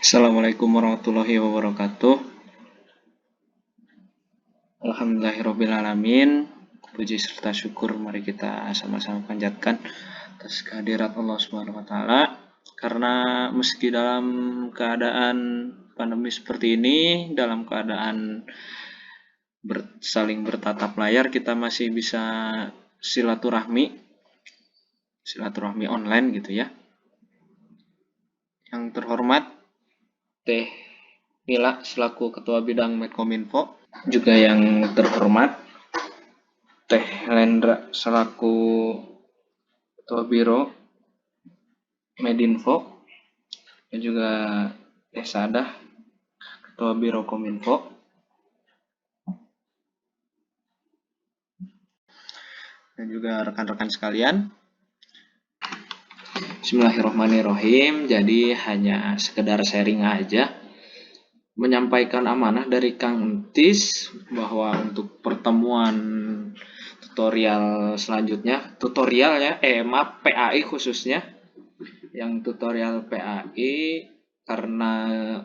Assalamualaikum warahmatullahi wabarakatuh. Alhamdulillahirrabbilalamin. Puji serta syukur mari kita sama-sama panjatkan atas kehadirat Allah Subhanahu wa taala. Karena meski dalam keadaan pandemi seperti ini, dalam keadaan saling bertatap layar, kita masih bisa silaturahmi online gitu ya. Yang terhormat Teh Mila selaku Ketua Bidang Medkominfo, juga yang terhormat Teh Lendra selaku Ketua Biro Medinfo, dan juga Teh Sadah Ketua Biro Kominfo, dan juga rekan-rekan sekalian. Bismillahirrahmanirrahim. Jadi hanya sekedar sharing aja, menyampaikan amanah dari Kang Entis bahwa untuk pertemuan tutorial selanjutnya, PAI khususnya, yang tutorial PAI karena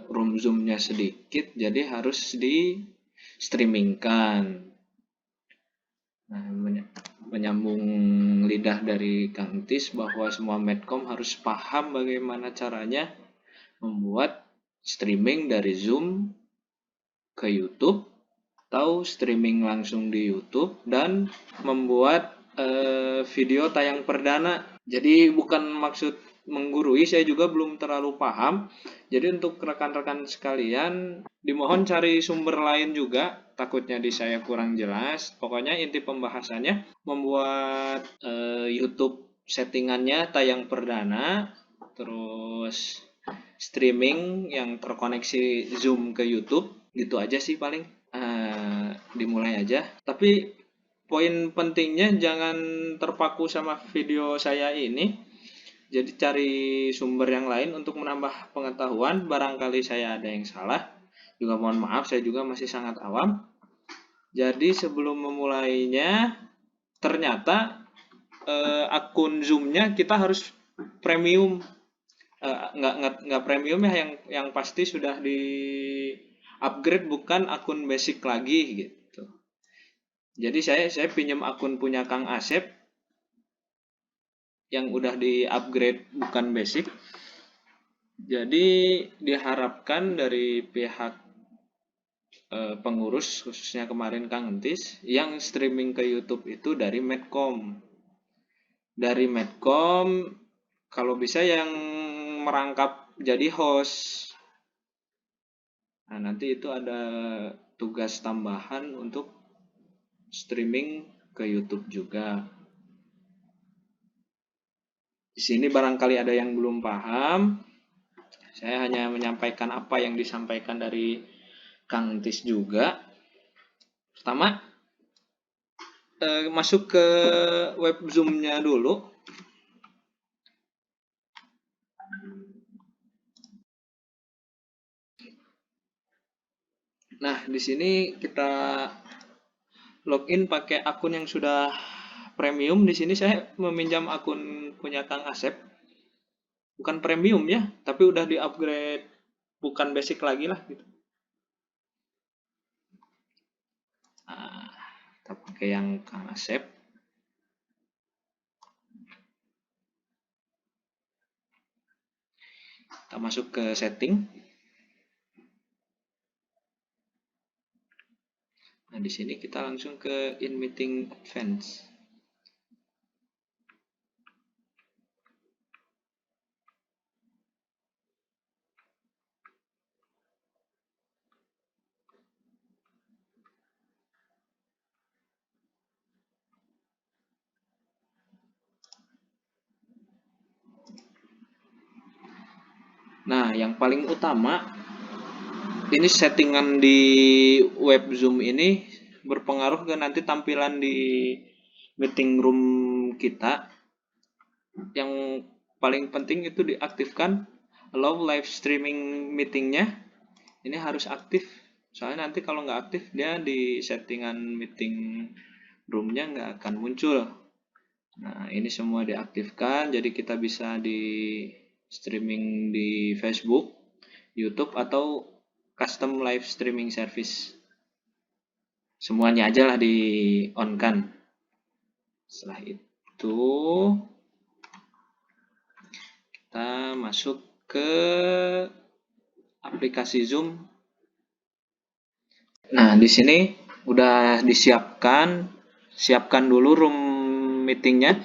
room zoom-nya sedikit, jadi harus di streamingkan. Nah, menyambung lidah dari Kang Tis bahwa semua medcom harus paham bagaimana caranya membuat streaming dari Zoom ke YouTube atau streaming langsung di YouTube dan membuat video tayang perdana. Jadi bukan maksud menggurui, saya juga belum terlalu paham. Jadi untuk rekan-rekan sekalian dimohon cari sumber lain juga, takutnya di saya kurang jelas. Pokoknya inti pembahasannya membuat YouTube settingannya tayang perdana, terus streaming yang terkoneksi Zoom ke YouTube, gitu aja sih paling. Dimulai aja. Tapi poin pentingnya jangan terpaku sama video saya ini. Jadi cari sumber yang lain untuk menambah pengetahuan. Barangkali saya ada yang salah. Juga mohon maaf, saya juga masih sangat awam. Jadi sebelum memulainya, ternyata akun Zoom-nya kita harus premium. Nggak premium ya, yang pasti sudah di upgrade, bukan akun basic lagi gitu. Jadi saya pinjam akun punya Kang Asep yang udah di upgrade bukan basic. Jadi diharapkan dari pihak pengurus, khususnya kemarin Kang Entis, yang streaming ke YouTube itu dari Medcom. Dari Medcom, kalau bisa yang merangkap jadi host. Nah, nanti itu ada tugas tambahan untuk streaming ke YouTube juga. Di sini barangkali ada yang belum paham. Saya hanya menyampaikan apa yang disampaikan dari Kang Entis juga. Pertama, masuk ke web Zoom-nya dulu. Nah, di sini kita login pakai akun yang sudah premium. Di sini saya meminjam akun punya Kang Asep. Bukan premium ya, tapi udah di-upgrade, bukan basic lagi lah gitu. Nah, kita pakai yang Kang Asep. Kita masuk ke setting. Nah, di sini kita langsung ke in meeting advance. Nah, yang paling utama, ini settingan di web Zoom ini berpengaruh ke nanti tampilan di meeting room kita. Yang paling penting itu diaktifkan allow live streaming meetingnya. Ini harus aktif, soalnya nanti kalau nggak aktif, dia di settingan meeting roomnya nggak akan muncul. Nah, ini semua diaktifkan, jadi kita bisa di streaming di Facebook, YouTube atau custom live streaming service. Semuanya aja lah di on kan. Setelah itu kita masuk ke aplikasi Zoom. Nah, di sini udah siapkan dulu room meetingnya.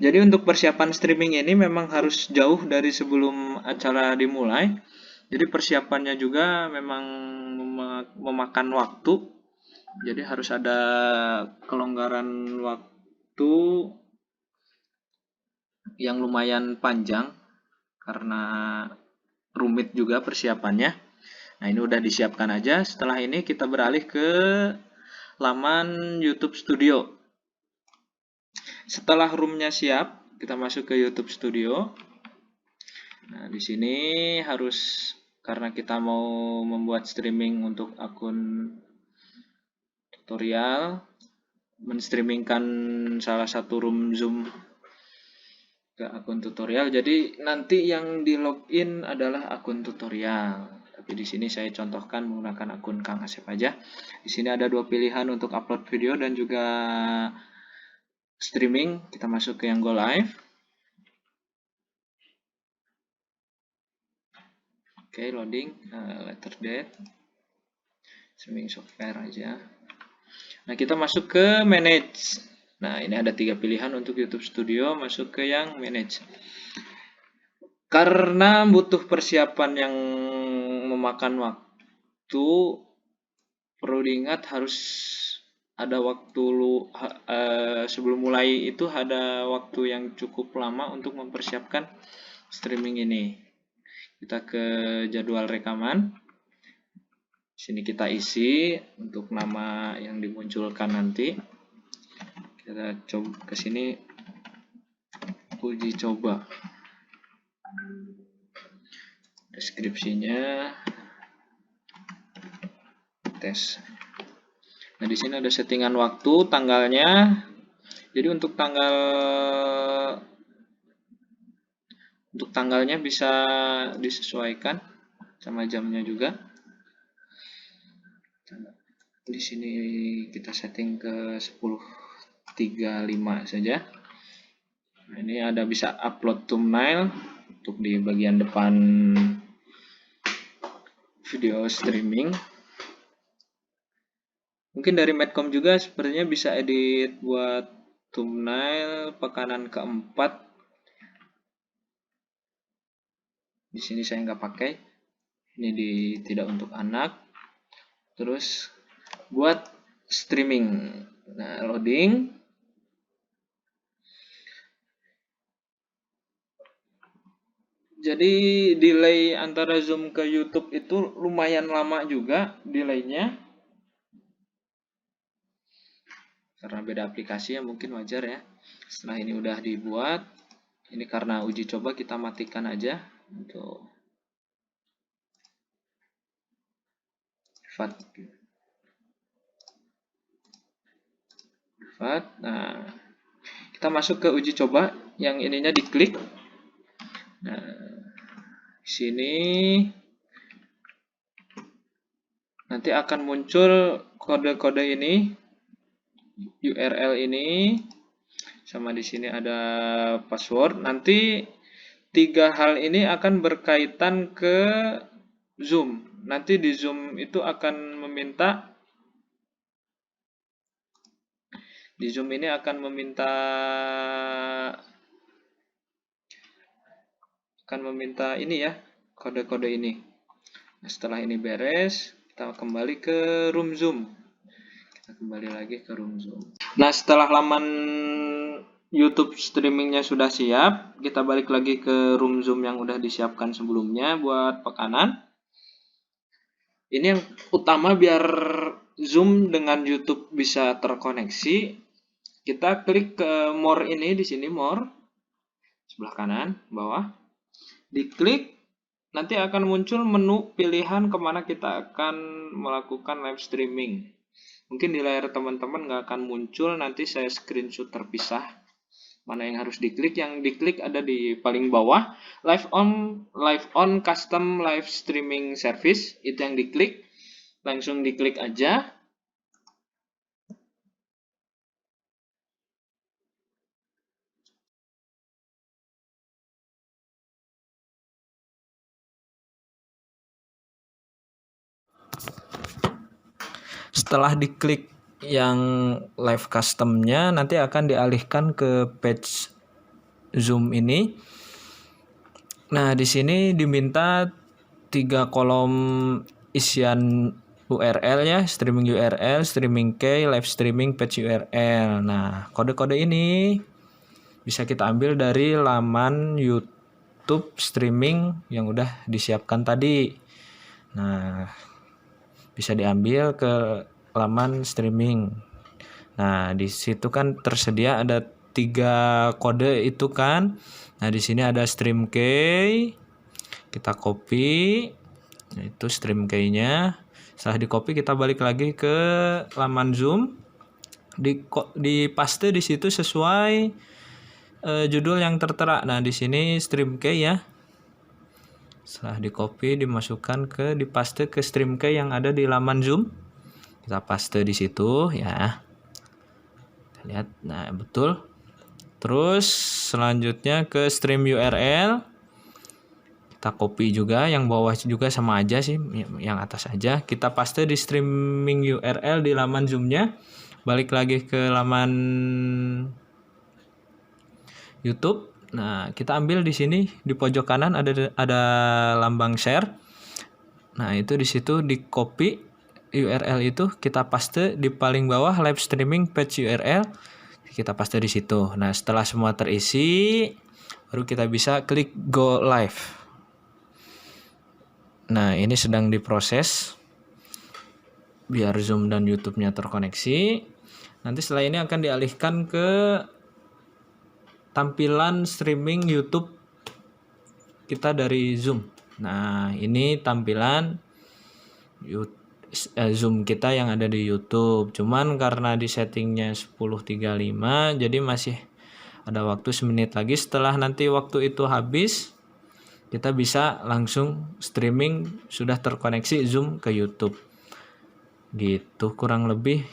Jadi untuk persiapan streaming ini memang harus jauh dari sebelum acara dimulai. Jadi persiapannya juga memang memakan waktu. Jadi harus ada kelonggaran waktu yang lumayan panjang karena rumit juga persiapannya. Nah, ini udah disiapkan aja. Setelah ini kita beralih ke laman YouTube Studio. Setelah roomnya siap, kita masuk ke YouTube Studio. Nah, di sini harus karena kita mau membuat streaming untuk akun tutorial, menstreamingkan salah satu room Zoom ke akun tutorial. Jadi nanti yang di login adalah akun tutorial. Tapi di sini saya contohkan menggunakan akun Kang Asep aja. Di sini ada dua pilihan untuk upload video dan juga streaming. Kita masuk ke yang go live. Oke, loading, letter date, streaming software aja. Nah, kita masuk ke manage. Nah, ini ada 3 pilihan untuk YouTube Studio, masuk ke yang manage. Karena butuh persiapan yang memakan waktu, perlu diingat harus ada waktu sebelum mulai itu ada waktu yang cukup lama untuk mempersiapkan streaming ini. Kita ke jadwal rekaman. Sini kita isi untuk nama yang dimunculkan nanti. Kita coba ke sini uji coba. Deskripsinya tes. Nah, di sini ada settingan waktu, tanggalnya. Jadi untuk tanggalnya bisa disesuaikan sama jamnya juga. Di sini kita setting ke 10.35 saja. Nah, ini ada bisa upload thumbnail untuk di bagian depan video streaming. Mungkin dari Medcom juga sepertinya bisa edit buat thumbnail pekanan keempat. Di sini saya nggak pakai. Ini tidak untuk anak. Terus buat streaming. Nah, loading. Jadi delay antara Zoom ke YouTube itu lumayan lama juga delaynya. Karena beda aplikasi ya mungkin wajar ya. Setelah ini udah dibuat, ini karena uji coba kita matikan aja untuk FAT. Nah, kita masuk ke uji coba yang ininya diklik. Nah, di sini nanti akan muncul kode-kode ini, URL ini, sama di sini ada password. Nanti 3 hal ini akan berkaitan ke Zoom. Nanti di Zoom itu akan meminta ini ya, kode-kode ini. Nah, setelah ini beres, kita kembali ke room Zoom. Kita kembali lagi ke room Zoom. Nah, setelah laman YouTube streamingnya sudah siap, kita balik lagi ke room Zoom yang udah disiapkan sebelumnya buat pekanan. Ini yang utama biar Zoom dengan YouTube bisa terkoneksi. Kita klik ke more ini, di sini more, sebelah kanan, bawah. Diklik, nanti akan muncul menu pilihan kemana kita akan melakukan live streaming. Mungkin di layar teman-teman nggak akan muncul, nanti saya screenshot terpisah. Mana yang harus diklik? Yang diklik ada di paling bawah, live on custom live streaming service, itu yang diklik. Langsung diklik aja. Setelah diklik yang live customnya, nanti akan dialihkan ke page Zoom ini. Nah, di sini diminta 3 kolom isian URL ya, streaming URL, streaming key, live streaming page URL. Nah, kode-kode ini bisa kita ambil dari laman YouTube streaming yang udah disiapkan tadi. Nah, bisa diambil ke laman streaming. Nah, di situ kan tersedia ada 3 kode itu kan. Nah, di sini ada stream key. Kita copy. Nah, itu stream key-nya. Setelah di copy, kita balik lagi ke laman Zoom. Di paste di situ sesuai judul yang tertera. Nah, di sini stream key ya. Setelah di copy, dimasukkan di paste ke stream key yang ada di laman Zoom. Kita paste di situ ya. Kita lihat, nah betul. Terus selanjutnya ke stream URL. Kita copy juga, yang bawah juga sama aja sih, yang atas aja. Kita paste di streaming URL di laman Zoom-nya. Balik lagi ke laman YouTube. Nah, kita ambil di sini di pojok kanan ada lambang share. Nah, itu di situ di copy URL itu, kita paste di paling bawah live streaming page URL. Kita paste di situ. Nah, setelah semua terisi, baru kita bisa klik go live. Nah, ini sedang diproses biar Zoom dan YouTube-nya terkoneksi. Nanti setelah ini akan dialihkan ke tampilan streaming YouTube kita dari Zoom. Nah, ini tampilan Zoom kita yang ada di YouTube. Cuman karena di settingnya 10.35, jadi masih ada waktu semenit lagi. Setelah nanti waktu itu habis, kita bisa langsung streaming, sudah terkoneksi Zoom ke YouTube. Gitu kurang lebih.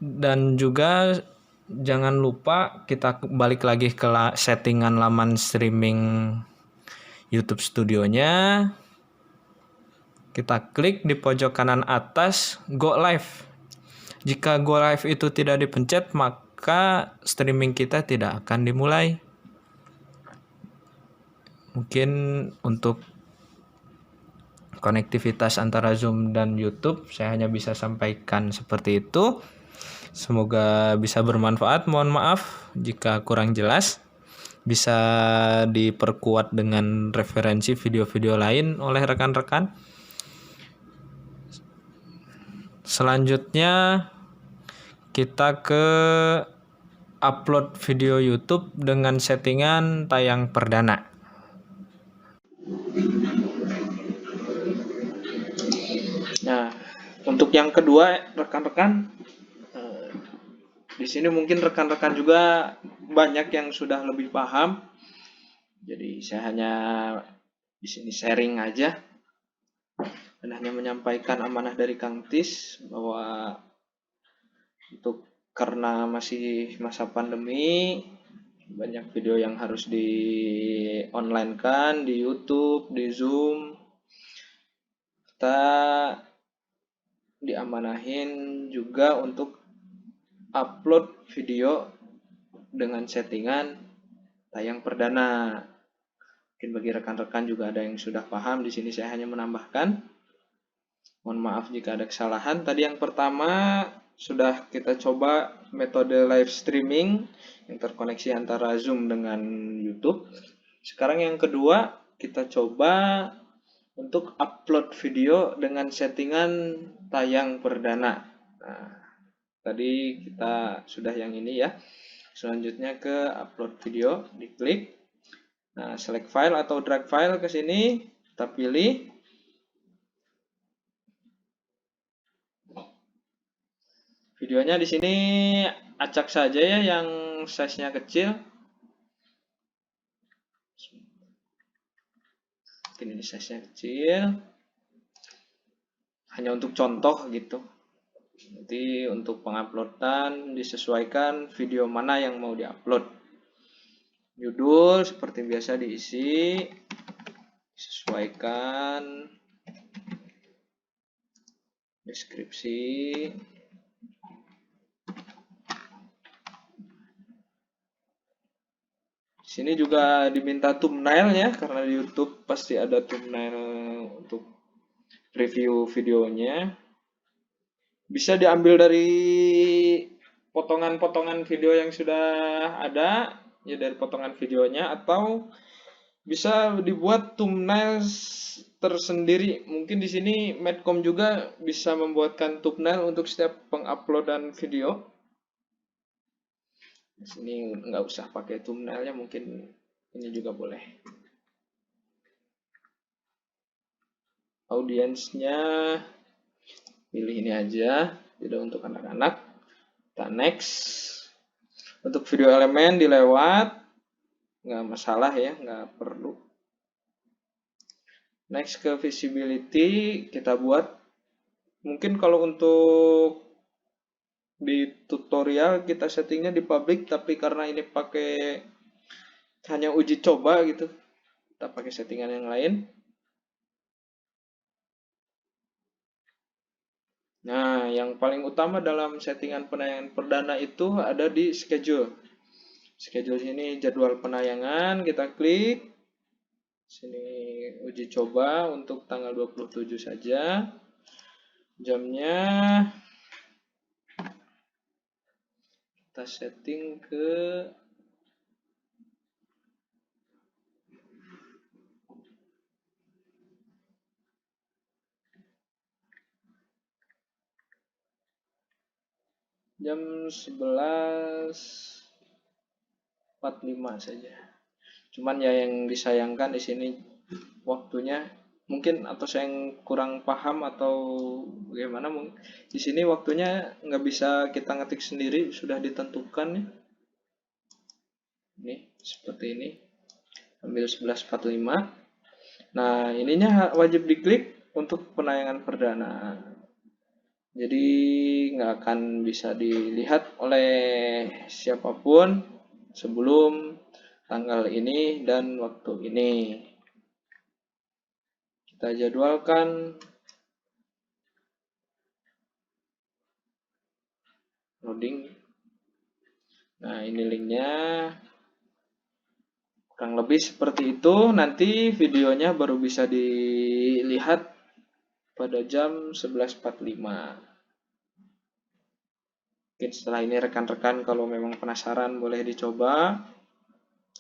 Dan juga jangan lupa kita balik lagi ke settingan laman streaming YouTube studionya. Kita klik di pojok kanan atas go live. Jika go live itu tidak dipencet, maka streaming kita tidak akan dimulai. Mungkin untuk konektivitas antara Zoom dan YouTube saya hanya bisa sampaikan seperti itu. Semoga bisa bermanfaat. Mohon maaf jika kurang jelas. Bisa diperkuat dengan referensi video-video lain oleh rekan-rekan. Selanjutnya kita ke upload video YouTube dengan settingan tayang perdana. Nah, untuk yang kedua, rekan-rekan, di sini mungkin rekan-rekan juga banyak yang sudah lebih paham. Jadi saya hanya di sini sharing aja dan hanya menyampaikan amanah dari Kang Tis bahwa untuk karena masih masa pandemi, banyak video yang harus di online kan di YouTube, di Zoom. Kita diamanahin juga untuk upload video dengan settingan tayang perdana. Mungkin bagi rekan-rekan juga ada yang sudah paham. Di sini saya hanya menambahkan. Mohon maaf jika ada kesalahan. Tadi yang pertama sudah kita coba metode live streaming yang terkoneksi antara Zoom dengan YouTube. Sekarang yang kedua kita coba untuk upload video dengan settingan tayang perdana. Nah, tadi kita sudah yang ini ya. Selanjutnya ke upload video, diklik. Nah, select file atau drag file ke sini, kita pilih. Videonya di sini acak saja ya, yang yang size-nya kecil. Mungkin ini size-nya kecil. Hanya untuk contoh gitu. Nanti untuk penguploadan disesuaikan video mana yang mau diupload. Judul seperti biasa diisi, sesuaikan. Deskripsi. Sini juga diminta thumbnail ya, karena di YouTube pasti ada thumbnail untuk review videonya. Bisa diambil dari potongan-potongan video yang sudah ada, ya dari potongan videonya, atau bisa dibuat thumbnail tersendiri. Mungkin di sini Medcom juga bisa membuatkan thumbnail untuk setiap penguploadan video. Di sini nggak usah pakai thumbnailnya, mungkin ini juga boleh. Audiensnya pilih ini aja, tidak untuk anak-anak. Kita next. Untuk video elemen dilewat, nggak masalah ya, nggak perlu. Next ke visibility, kita buat. Mungkin kalau untuk di tutorial kita settingnya di public, tapi karena ini pakai hanya uji coba gitu, kita pakai settingan yang lain. Nah, yang paling utama dalam settingan penayangan perdana itu ada di schedule. Schedule ini jadwal penayangan, kita klik. Sini uji coba untuk tanggal 27 saja. Jamnya kita setting ke jam 11.45 saja. Cuman ya yang disayangkan di sini waktunya mungkin, atau saya yang kurang paham atau bagaimana, di sini waktunya nggak bisa kita ngetik sendiri, sudah ditentukan ya. Ini seperti ini, ambil 11.45. Nah, ininya wajib diklik untuk penayangan perdana. Jadi nggak akan bisa dilihat oleh siapapun sebelum tanggal ini dan waktu ini. Kita jadwalkan loading. Nah, ini linknya. Kurang lebih seperti itu. Nanti videonya baru bisa dilihat pada jam 11.45. Mungkin setelah ini rekan-rekan kalau memang penasaran boleh dicoba.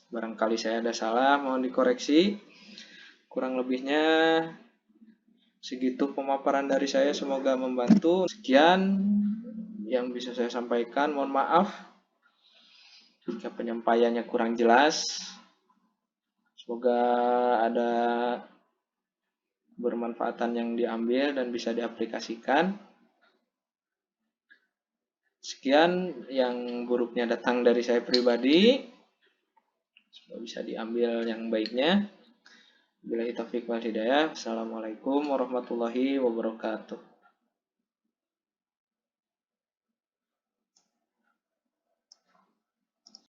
Barangkali saya ada salah, mohon dikoreksi. Kurang lebihnya segitu pemaparan dari saya, semoga membantu. Sekian yang bisa saya sampaikan, mohon maaf jika penyampaiannya kurang jelas. Semoga ada bermanfaatan yang diambil dan bisa diaplikasikan. Sekian yang buruknya datang dari saya pribadi. Semoga bisa diambil yang baiknya. Billahi taufiq wal hidayah. Assalamualaikum warahmatullahi wabarakatuh.